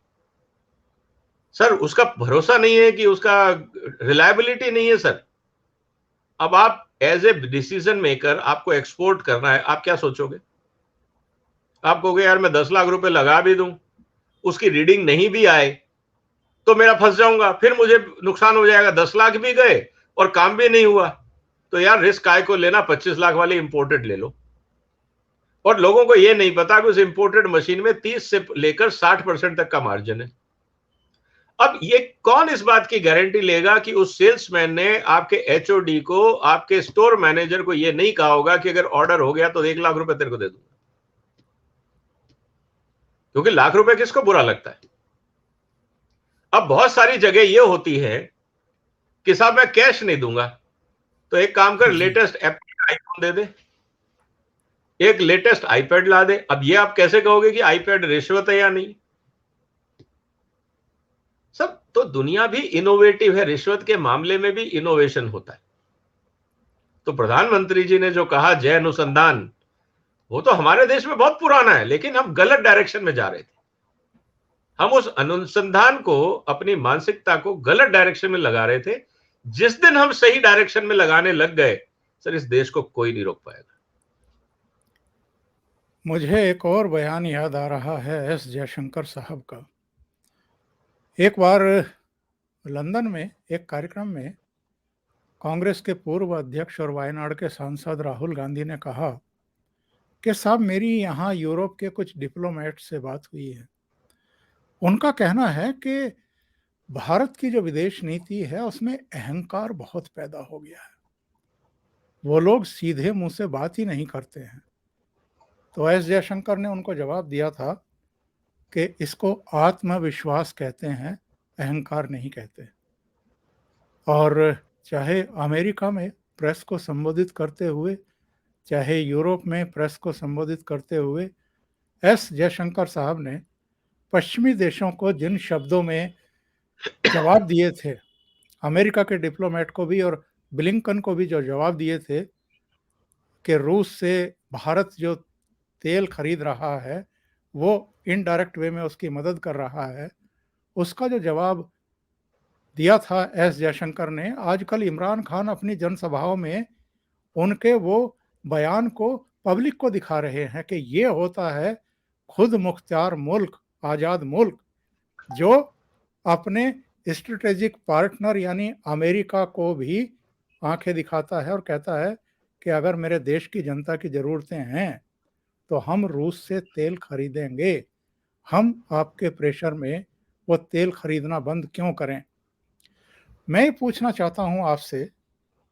सर उसका भरोसा नहीं है, कि उसका रिलायबिलिटी नहीं है सर। अब आप एज ए डिसीजन मेकर, आपको एक्सपोर्ट करना है, आप क्या सोचोगे? आप कहोगे यार मैं 10 लाख रुपए लगा भी दूं, उसकी रीडिंग नहीं भी आए तो मेरा फंस जाऊंगा, फिर मुझे नुकसान हो जाएगा। 10 लाख भी गए और काम भी नहीं हुआ, तो यार रिस्क काय को लेना, 25 लाख वाली इंपोर्टेड ले लो। और लोगों को यह नहीं पता कि उस इंपोर्टेड मशीन में 30 से लेकर 60% तक का मार्जिन है। अब ये कौन इस बात की गारंटी लेगा कि उस सेल्समैन ने आपके एचओडी को, आपके स्टोर मैनेजर को यह नहीं कहा होगा कि अगर ऑर्डर हो गया तो 1 लाख रुपए तेरे को दे दूंगा? क्योंकि लाख रुपए किसको बुरा लगता है? अब बहुत सारी जगह यह होती है कि साहब मैं कैश नहीं दूंगा, तो एक काम कर, जी। लेटेस्ट एप्पल आईफोन दे दे, एक लेटेस्ट आईपैड ला दे। अब ये आप कैसे कहोगे कि आईपैड रिश्वत है या नहीं? सब तो दुनिया भी इनोवेटिव है, रिश्वत के मामले में भी इनोवेशन होता है। तो प्रधानमंत्री जी ने जो कहा जय अनुसंधान, वो तो हमारे देश में बहुत पुराना है, लेकिन हम गलत डायरेक्शन में जा रहे थे। हम उस अनुसंधान को, अपनी मानसिकता को गलत डायरेक्शन में लगा रहे थे। जिस दिन हम सही डायरेक्शन में लगाने लग गए, सर इस देश को कोई नहीं रोक पाएगा। मुझे एक और बयान याद आ रहा है एस जयशंकर साहब का। एक बार लंदन में एक कार्यक्रम में कांग्रेस के पूर्व अध्यक्ष और वायनाड के सांसद राहुल गांधी ने कहा कि साहब मेरी यहाँ यूरोप के कुछ डिप्लोमेट से बात हुई है। उनका कहना है कि भारत की जो विदेश नीति है उसमें अहंकार बहुत पैदा हो गया है, वो लोग सीधे मुंह से बात ही नहीं करते हैं। तो एस जयशंकर ने उनको जवाब दिया था कि इसको आत्मविश्वास कहते हैं, अहंकार नहीं कहते। और चाहे अमेरिका में प्रेस को संबोधित करते हुए, चाहे यूरोप में प्रेस को संबोधित करते हुए, एस जयशंकर साहब ने पश्चिमी देशों को जिन शब्दों में जवाब दिए थे, अमेरिका के डिप्लोमेट को भी और ब्लिंकन को भी जो जवाब दिए थे कि रूस से भारत जो तेल खरीद रहा है वो इनडायरेक्ट वे में उसकी मदद कर रहा है, उसका जो जवाब दिया था एस जयशंकर ने, आजकल इमरान खान अपनी जनसभाओं में उनके वो बयान को पब्लिक को दिखा रहे हैं कि ये होता है खुद मुख्तार मुल्क, आज़ाद मुल्क, जो अपने स्ट्रेटेजिक पार्टनर यानी अमेरिका को भी आंखें दिखाता है और कहता है कि अगर मेरे देश की जनता की ज़रूरतें हैं तो हम रूस से तेल खरीदेंगे, हम आपके प्रेशर में वो तेल खरीदना बंद क्यों करें। मैं पूछना चाहता हूं आपसे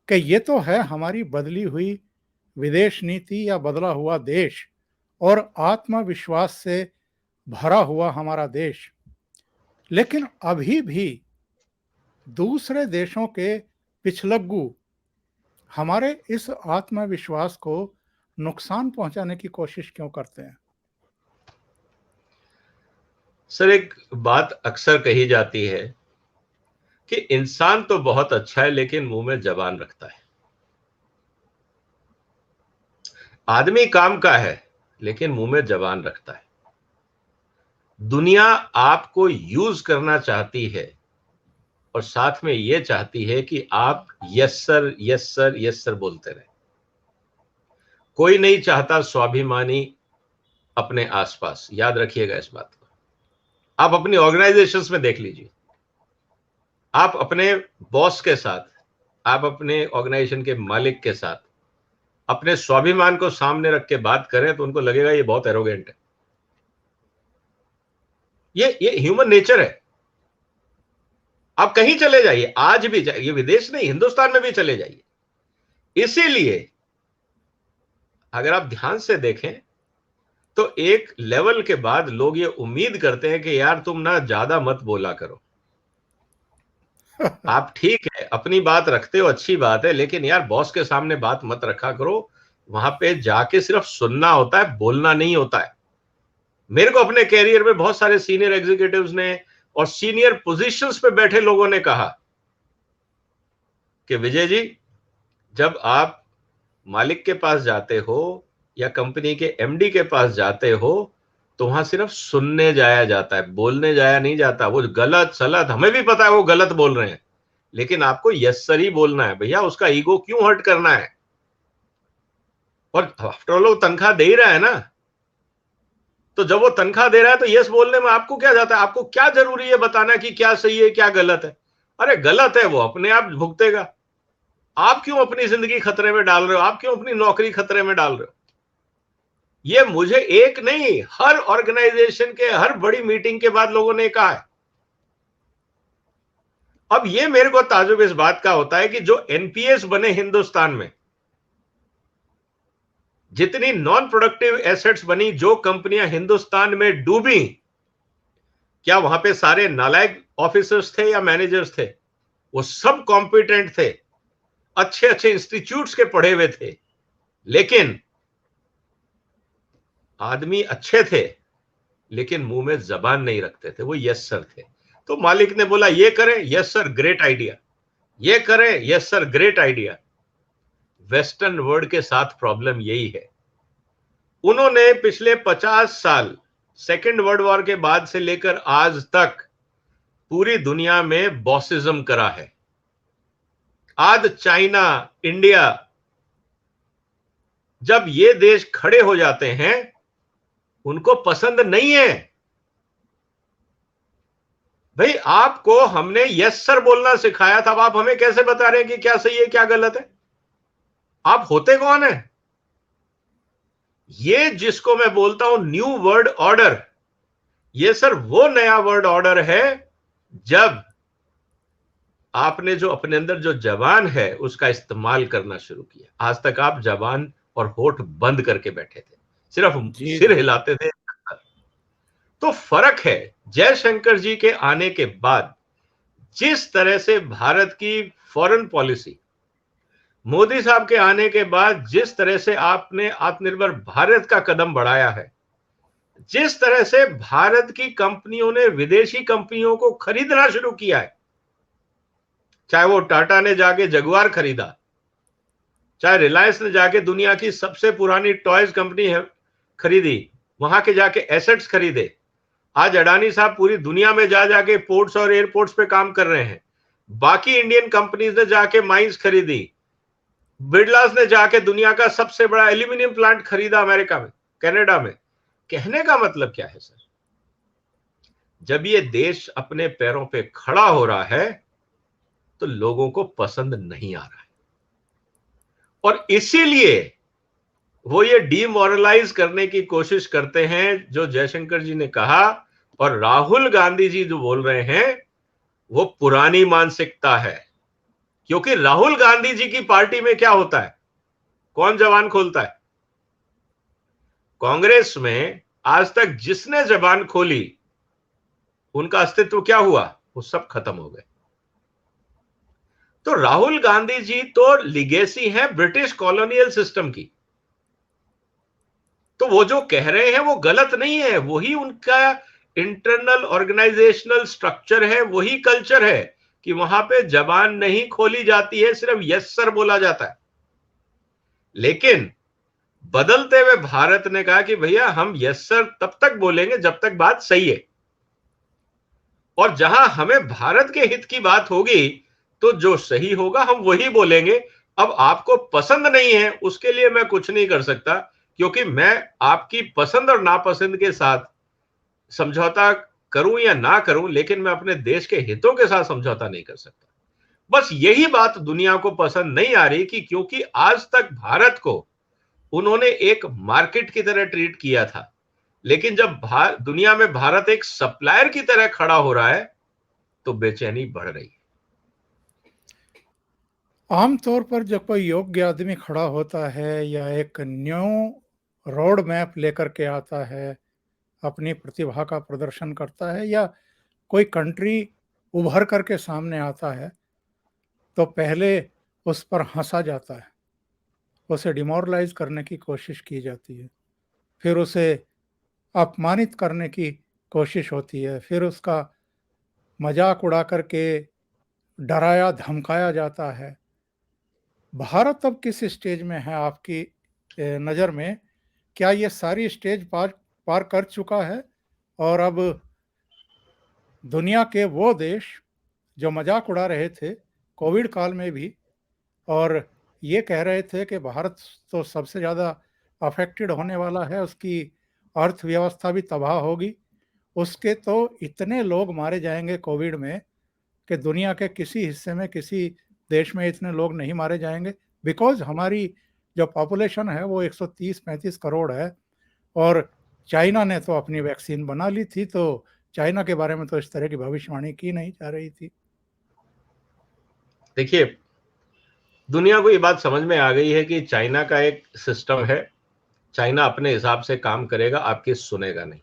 कि ये तो है हमारी बदली हुई विदेश नीति या बदला हुआ देश और आत्मविश्वास से भरा हुआ हमारा देश, लेकिन अभी भी दूसरे देशों के पिछलग्गू हमारे इस आत्मविश्वास को नुकसान पहुंचाने की कोशिश क्यों करते हैं? सर, एक बात अक्सर कही जाती है कि इंसान तो बहुत अच्छा है लेकिन मुंह में जबान रखता है। आदमी काम का है लेकिन मुंह में जबान रखता है। दुनिया आपको यूज करना चाहती है और साथ में यह चाहती है कि आप yes sir, yes sir, yes sir बोलते रहे। कोई नहीं चाहता स्वाभिमानी अपने आसपास। याद रखिएगा इस बात को। आप अपनी ऑर्गेनाइजेशंस में देख लीजिए, आप अपने बॉस के साथ, आप अपने ऑर्गेनाइजेशन के मालिक के साथ अपने स्वाभिमान को सामने रख के बात करें तो उनको लगेगा ये बहुत एरोगेंट है। ये ह्यूमन नेचर है। आप कहीं चले जाइए, आज भी जाइए, विदेश नहीं, हिंदुस्तान में भी चले जाइए। इसीलिए अगर आप ध्यान से देखें तो एक लेवल के बाद लोग ये उम्मीद करते हैं कि यार तुम ना ज्यादा मत बोला करो। आप ठीक है, अपनी बात रखते हो, अच्छी बात है, लेकिन यार बॉस के सामने बात मत रखा करो। वहां पे जाके सिर्फ सुनना होता है, बोलना नहीं होता है। मेरे को अपने कैरियर में बहुत सारे सीनियर एग्जीक्यूटिव्स ने और सीनियर पोजीशंस पे बैठे लोगों ने कहा कि विजय जी, जब आप मालिक के पास जाते हो या कंपनी के एमडी के पास जाते हो तो वहां सिर्फ सुनने जाया जाता है, बोलने जाया नहीं जाता। वो गलत सलत हमें भी पता है वो गलत बोल रहे हैं, लेकिन आपको यस सर ही बोलना है। भैया उसका ईगो क्यों हर्ट करना है? और आफ्टर ऑल वो तनख्वाह दे ही रहा है ना, तो जब वो तनख्वाह दे रहा है तो यस बोलने में आपको क्या जाता है? आपको क्या जरूरी है बताना कि क्या सही है क्या गलत है? अरे गलत है वो अपने आप भुगतेगा। आप क्यों अपनी जिंदगी खतरे में डाल रहे हो? आप क्यों अपनी नौकरी खतरे में डाल रहे हो? ये मुझे एक नहीं, हर ऑर्गेनाइजेशन के हर बड़ी मीटिंग के बाद लोगों ने कहा है। अब ये मेरे को ताजुब इस बात का होता है कि जो एनपीएस बने हिंदुस्तान में, जितनी नॉन प्रोडक्टिव एसेट्स बनी, जो कंपनियां हिंदुस्तान में डूबी, क्या वहां पे सारे नालायक ऑफिसर्स थे या मैनेजर्स थे? वो सब कॉम्पिटेंट थे, अच्छे अच्छे इंस्टीट्यूट्स के पढ़े हुए थे, लेकिन आदमी अच्छे थे लेकिन मुंह में जबान नहीं रखते थे, वो यस सर थे। तो मालिक ने बोला ये करें, यस सर ग्रेट आइडिया, ये करें, yes sir great idea. Western world के साथ प्रॉब्लम यही है। उन्होंने पिछले 50 साल सेकेंड वर्ल्ड वॉर के बाद से लेकर आज तक पूरी दुनिया में बॉसिज्म करा है। आज चाइना, इंडिया, जब ये देश खड़े हो जाते हैं उनको पसंद नहीं है। भाई आपको हमने यस सर बोलना सिखाया था, अब आप हमें कैसे बता रहे हैं कि क्या सही है क्या गलत है? आप होते कौन है? ये जिसको मैं बोलता हूं न्यू वर्ल्ड ऑर्डर, ये सर वो नया वर्ल्ड ऑर्डर है जब आपने जो अपने अंदर जो जबान है उसका इस्तेमाल करना शुरू किया। आज तक आप जबान और होठ बंद करके बैठे थे, सिर्फ जी सिर जी। हिलाते थे। तो फर्क है जयशंकर जी के आने के बाद, जिस तरह से भारत की फॉरेन पॉलिसी, मोदी साहब के आने के बाद जिस तरह से आपने आत्मनिर्भर भारत का कदम बढ़ाया है, जिस तरह से भारत की कंपनियों ने विदेशी कंपनियों को खरीदना शुरू किया है, चाहे वो टाटा ने जाके जगुआर खरीदा, चाहे रिलायंस ने जाके दुनिया की सबसे पुरानी टॉयज कंपनी है खरीदी, वहां के जाके एसेट्स खरीदे। आज अडानी साहब पूरी दुनिया में जा जाके पोर्ट्स और एयरपोर्ट्स पे काम कर रहे हैं। बाकी इंडियन कंपनीज ने जाके माइंस खरीदी, बिरलास ने जाके दुनिया का सबसे बड़ा एल्यूमिनियम प्लांट खरीदा अमेरिका में, कनाडा में। कहने का मतलब क्या है सर? जब ये देश अपने पैरों पे खड़ा हो रहा है तो लोगों को पसंद नहीं आ रहा है, और इसीलिए वो ये डीमोरलाइज करने की कोशिश करते हैं जो जयशंकर जी ने कहा। और राहुल गांधी जी जो बोल रहे हैं वो पुरानी मानसिकता है, क्योंकि राहुल गांधी जी की पार्टी में क्या होता है? कौन जबान खोलता है? कांग्रेस में आज तक जिसने जबान खोली उनका अस्तित्व क्या हुआ? वो सब खत्म हो गए। तो राहुल गांधी जी तो लिगेसी है ब्रिटिश कॉलोनियल सिस्टम की। तो वो जो कह रहे हैं वो गलत नहीं है, वही उनका इंटरनल ऑर्गेनाइजेशनल स्ट्रक्चर है, वही कल्चर है कि वहां पे जबान नहीं खोली जाती है, सिर्फ यस सर बोला जाता है। लेकिन बदलते हुए भारत ने कहा कि भैया हम यस सर तब तक बोलेंगे जब तक बात सही है, और जहां हमें भारत के हित की बात होगी तो जो सही होगा हम वही बोलेंगे। अब आपको पसंद नहीं है उसके लिए मैं कुछ नहीं कर सकता, क्योंकि मैं आपकी पसंद और नापसंद के साथ समझौता करूं या ना करूं, लेकिन मैं अपने देश के हितों के साथ समझौता नहीं कर सकता। बस यही बात दुनिया को पसंद नहीं आ रही कि क्योंकि आज तक भारत को उन्होंने एक मार्केट की तरह ट्रीट किया था, लेकिन जब दुनिया में भारत एक सप्लायर की तरह खड़ा हो रहा है तो बेचैनी बढ़ रही है। आमतौर पर जब कोई योग्य आदमी खड़ा होता है या एक न्यू रोड मैप लेकर के आता है, अपनी प्रतिभा का प्रदर्शन करता है, या कोई कंट्री उभर करके सामने आता है, तो पहले उस पर हंसा जाता है, उसे डिमोरलाइज करने की कोशिश की जाती है, फिर उसे अपमानित करने की कोशिश होती है, फिर उसका मजाक उड़ा करके डराया धमकाया जाता है। भारत अब किस स्टेज में है आपकी नज़र में? क्या ये सारी स्टेज पार पार कर चुका है और अब दुनिया के वो देश जो मजाक उड़ा रहे थे कोविड काल में भी, और ये कह रहे थे कि भारत तो सबसे ज़्यादा अफेक्टेड होने वाला है, उसकी अर्थव्यवस्था भी तबाह होगी, उसके तो इतने लोग मारे जाएंगे कोविड में कि दुनिया के किसी हिस्से में, किसी देश में इतने लोग नहीं मारे जाएंगे, बिकॉज हमारी जो पॉपुलेशन है वो 130-35 करोड़ है, और चाइना ने तो अपनी वैक्सीन बना ली थी, तो चाइना के बारे में तो इस तरह की भविष्यवाणी की नहीं जा रही थी। देखिए, दुनिया को ये बात समझ में आ गई है कि चाइना का एक सिस्टम है, चाइना अपने हिसाब से काम करेगा, आपकी सुनेगा नहीं।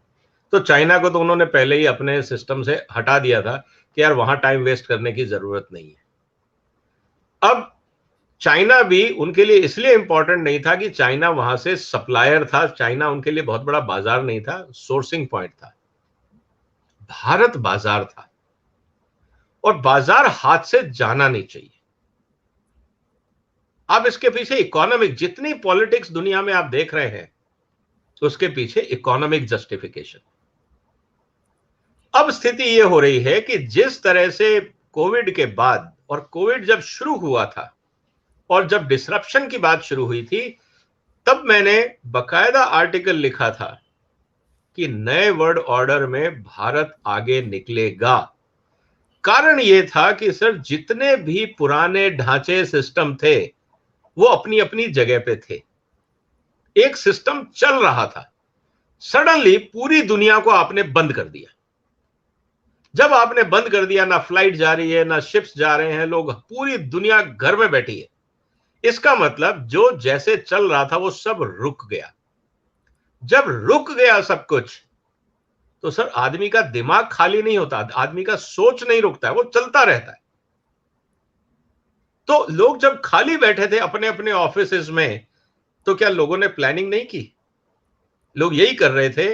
तो चाइना को तो उन्होंने पहले ही अपने सिस्टम से हटा दिया था कि यार वहां टाइम वेस्ट करने की जरूरत नहीं है। अब चाइना भी उनके लिए इसलिए इंपॉर्टेंट नहीं था कि चाइना वहां से सप्लायर था, चाइना उनके लिए बहुत बड़ा बाजार नहीं था, सोर्सिंग पॉइंट था। भारत बाजार था, और बाजार हाथ से जाना नहीं चाहिए। अब इसके पीछे इकोनॉमिक, जितनी पॉलिटिक्स दुनिया में आप देख रहे हैं उसके पीछे इकोनॉमिक जस्टिफिकेशन। अब स्थिति यह हो रही है कि जिस तरह से कोविड के बाद, और कोविड जब शुरू हुआ था और जब डिसरप्शन की बात शुरू हुई थी, तब मैंने बकायदा आर्टिकल लिखा था कि नए वर्ल्ड ऑर्डर में भारत आगे निकलेगा। कारण यह था कि सर जितने भी पुराने ढांचे सिस्टम थे वो अपनी अपनी जगह पे थे, एक सिस्टम चल रहा था, सडनली पूरी दुनिया को आपने बंद कर दिया। जब आपने बंद कर दिया, ना फ्लाइट जा रही है, ना शिप्स जा रहे हैं, लोग, पूरी दुनिया घर में बैठी है, इसका मतलब जो जैसे चल रहा था वो सब रुक गया। जब रुक गया सब कुछ, तो सर आदमी का दिमाग खाली नहीं होता, आदमी का सोच नहीं रुकता है, वो चलता रहता है। तो लोग जब खाली बैठे थे अपने अपने ऑफिसेज में, तो क्या लोगों ने प्लानिंग नहीं की? लोग यही कर रहे थे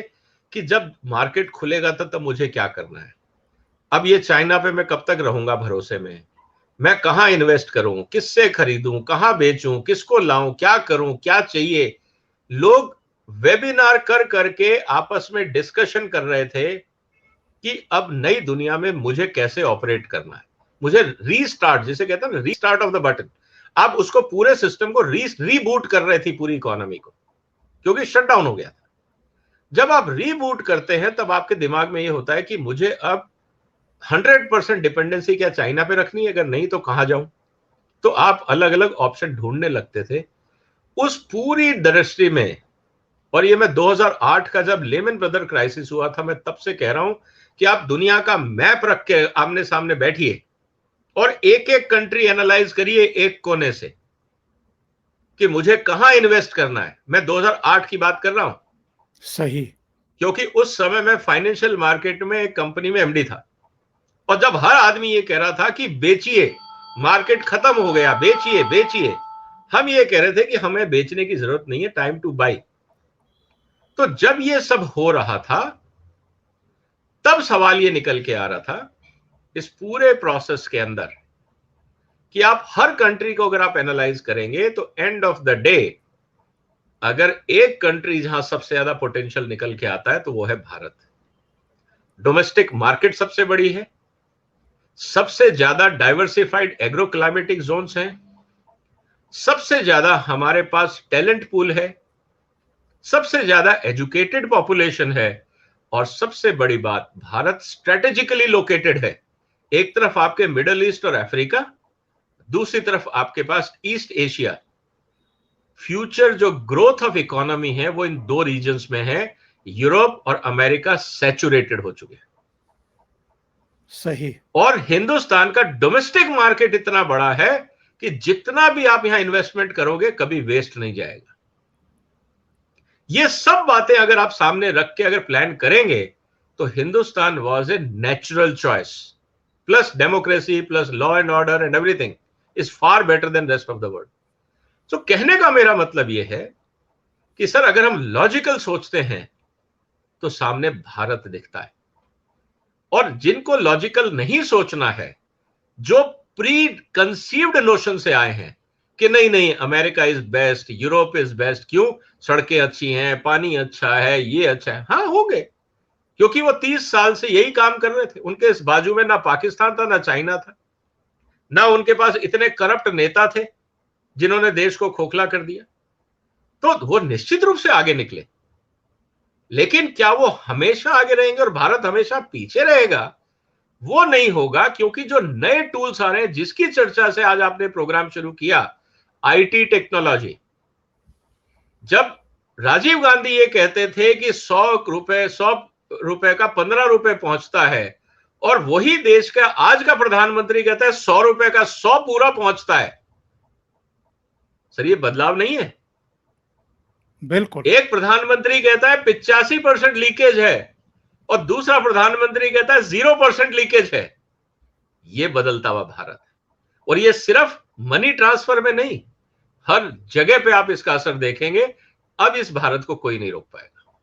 कि जब मार्केट खुलेगा तब मुझे क्या करना है, अब ये चाइना पे मैं कब तक रहूंगा भरोसे में, मैं कहां इन्वेस्ट करूं, किससे खरीदूं, कहां बेचूं, किसको लाऊं, क्या करूं, क्या चाहिए। लोग वेबिनार कर करके आपस में डिस्कशन कर रहे थे कि अब नई दुनिया में मुझे कैसे ऑपरेट करना है, मुझे रीस्टार्ट, जिसे कहते हैं ना रीस्टार्ट ऑफ द बटन, आप उसको पूरे सिस्टम को रीबूट कर रहे थे, पूरी इकोनॉमी को, क्योंकि शटडाउन हो गया था। जब आप रीबूट करते हैं तब आपके दिमाग में यह होता है कि मुझे अब 100% डिपेंडेंसी क्या चाइना पे रखनी है, अगर नहीं तो कहां जाऊं। तो आप अलग अलग ऑप्शन ढूंढने लगते थे उस पूरी दृष्टि में। और ये मैं 2008 का जब लेमन ब्रदर क्राइसिस हुआ था, मैं तब से कह रहा हूं कि आप दुनिया का मैप रख के आमने सामने बैठिए और एक एक कंट्री एनालाइज करिए एक कोने से कि मुझे कहां इन्वेस्ट करना है। मैं 2008 की बात कर रहा हूं, सही, क्योंकि उस समय मैं फाइनेंशियल मार्केट में एक कंपनी में एमडी था, और जब हर आदमी ये कह रहा था कि बेचिए, मार्केट खत्म हो गया, बेचिए बेचिए। हम ये कह रहे थे कि हमें बेचने की जरूरत नहीं है, टाइम टू बाई। तो जब ये सब हो रहा था तब सवाल ये निकल के आ रहा था इस पूरे प्रोसेस के अंदर कि आप हर कंट्री को अगर आप एनालाइज करेंगे तो एंड ऑफ द डे अगर एक कंट्री जहां सबसे ज्यादा पोटेंशियल निकल के आता है तो वो है भारत। डोमेस्टिक मार्केट सबसे बड़ी है, सबसे ज्यादा डाइवर्सिफाइड एग्रो क्लाइमेटिक जोन्स हैं, सबसे ज्यादा हमारे पास टैलेंट पूल है, सबसे ज्यादा एजुकेटेड पॉपुलेशन है, और सबसे बड़ी बात भारत स्ट्रेटेजिकली लोकेटेड है। एक तरफ आपके मिडल ईस्ट और अफ्रीका, दूसरी तरफ आपके पास ईस्ट एशिया। फ्यूचर जो ग्रोथ ऑफ इकोनॉमी है वो इन दो रीजन्स में है। यूरोप और अमेरिका सैचुरेटेड हो चुके हैं, सही। और हिंदुस्तान का डोमेस्टिक मार्केट इतना बड़ा है कि जितना भी आप यहां इन्वेस्टमेंट करोगे कभी वेस्ट नहीं जाएगा। ये सब बातें अगर आप सामने रख के अगर प्लान करेंगे तो Hindustan was a natural choice, plus democracy plus law and order and everything is far better than rest of the world. तो कहने का मेरा मतलब यह है कि सर अगर हम लॉजिकल सोचते हैं तो सामने भारत दिखता है, और जिनको लॉजिकल नहीं सोचना है, जो प्री कंसीव्ड नोशन से आए हैं कि नहीं नहीं America is best, Europe is best, क्यों, सड़कें अच्छी हैं, पानी अच्छा है, ये अच्छा है। हाँ हो गए, क्योंकि वो 30 साल से यही काम कर रहे थे। उनके इस बाजू में ना पाकिस्तान था ना चाइना था, ना उनके पास इतने करप्ट नेता थे जिन्होंने देश को खोखला कर दिया। तो वो निश्चित रूप से आगे निकले, लेकिन क्या वो हमेशा आगे रहेंगे और भारत हमेशा पीछे रहेगा? वो नहीं होगा, क्योंकि जो नए टूल्स आ रहे हैं जिसकी चर्चा से आज आपने प्रोग्राम शुरू किया, आईटी टेक्नोलॉजी। जब राजीव गांधी ये कहते थे कि 100 रुपए का 15 रुपए पहुंचता है, और वही देश का आज का प्रधानमंत्री कहता है 100 रुपए का 100 पूरा पहुंचता है। सर ये बदलाव नहीं है? बिल्कुल। एक प्रधानमंत्री कहता है 85% लीकेज है, और दूसरा प्रधानमंत्री कहता है 0% लीकेज है। ये बदलता हुआ भारत है, और ये सिर्फ मनी ट्रांसफर में नहीं, हर जगह पे आप इसका असर देखेंगे। अब इस भारत को कोई नहीं रोक पाएगा।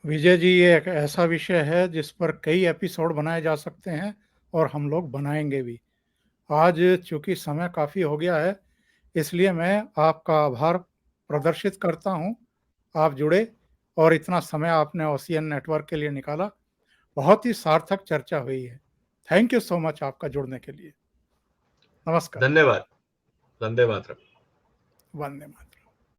विजय जी, ये एक ऐसा विषय है जिस पर कई एपिसोड बनाए जा सकते हैं, और हम लोग बनाएंगे भी। आज चूंकि समय काफ़ी हो गया है, इसलिए मैं आपका आभार प्रदर्शित करता हूं। आप जुड़े और इतना समय आपने ओशियन नेटवर्क के लिए निकाला। बहुत ही सार्थक चर्चा हुई है। थैंक यू सो मच आपका जुड़ने के लिए। नमस्कार। धन्यवाद। वंदे मातरम। वंदे मातरम।